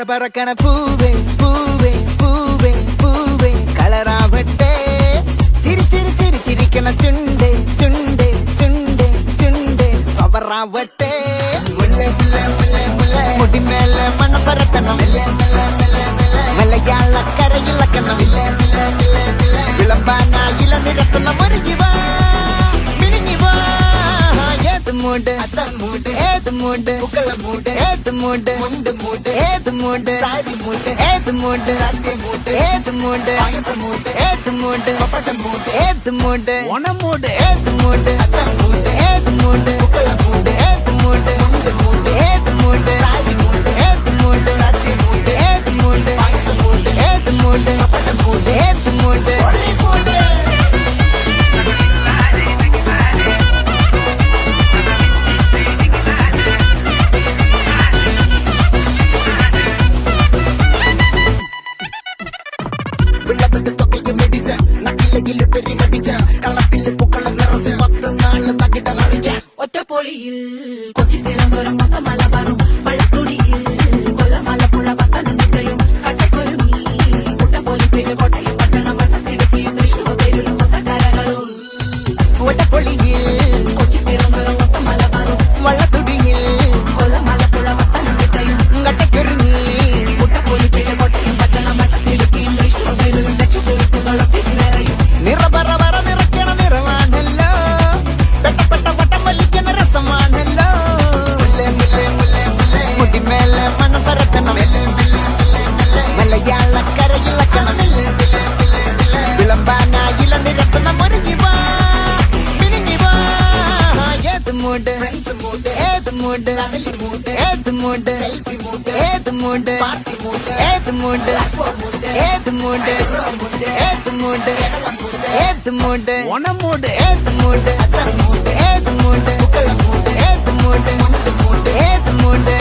പറക്കണ പൂവേ പൂവേ പൂവേ പൂവേ കളറാവട്ടെ ചിരി ചിരി ചിരി ചിരിക്കണ ചുണ്ടേ ചുണ്ടേ ചുണ്ടേ ചുണ്ടേ പവറാവട്ടെ മുടിമേലെ മണ പരത്തണം മലയാളക്കരയിളക്കണം വിളമ്പാനായില നിരത്തണം ഒരുങ്ങിവാ മിനിങ്ങിവാ ഏത് മൂട് മൂട് ഏത് മൂട് പുക്കള മൂട് ഏത് മൂട് മുണ്ട് മൂട് ഏത് മൂട് സാരി മൂട് ഏത് മൂട് സദ്യ മൂട് ഏത് മൂട് മൂട് ഏത് മൂട് പപ്പട മൂട് ഏത് മൂട് ഓണ മൂട് ഏത് മൂട് മൂട് ഏത് മൂട് പുക്കള മൂട് ഏത് മൂട് മുണ്ട് മൂട് ഏത് മൂട് സാരി മൂട് ഏത് മൂട് സദ്യ മൂട് ഏത് മൂട് മൂട് ഏത് മൂട് പപ്പട മൂട് ഏത് മൂട് മൂട് ഒറ്റപ്പൊളിയിൽ കൊച്ചി തിരുവനന്തപുരം മലബാറും പഴത്തൊടിയിൽ കൊല്ലമലപ്പുഴ പത്തനംതിട്ടയും കട്ടക്കൊരുങ്ങി കുട്ടപ്പൊലിപ്പിൽ കോട്ടയം പട്ടണം വട്ടത്തിടുക്കി തൃശ്ശൂർ പേരിലും മൊത്തക്കരകളും ഒറ്റപ്പൊളിയിൽ കൊച്ചി തിരുവനന്തപുരം മലബാറും വള്ളത്തുടിയിൽ കൊല്ലമലപ്പുഴ പത്തനംതിട്ടയും കട്ടക്കൊരുങ്ങി കുട്ടപ്പൊലിപ്പിൽ കോട്ടയം പട്ടണം വട്ടത്തിടുക്കി തൃശ്ശൂർ പേരിലും ലക്ഷപ്പൊലിപ്പുകളും തിരിനറയും നിറപറ വറ നിറയ്ക്കണ നിറമാണല്ലോ പെട്ടപ്പെട്ട വട്ടം വലിക്കണ രസമാണല്ലോ മുടിമേലെ മണം പരത്തണം മലയാളക്കരയിളക്കണം വിളമ്പാനായില നിരത്തണം ഒരുങ്ങിവാ മിനിങ്ങിവാ ഏത് മൂട് ഏത് മൂട് ഏത് മൂട് ഏത് മൂട് ഏത് മൂട് ഏത് മൂട് ഏത് മൂട് ഏത് മൂട് ഓണ മൂട് ഏത് മൂട് ഏത് മൂട് ഏത് മൂട് ഏത് മൂട് ഏത് മൂട്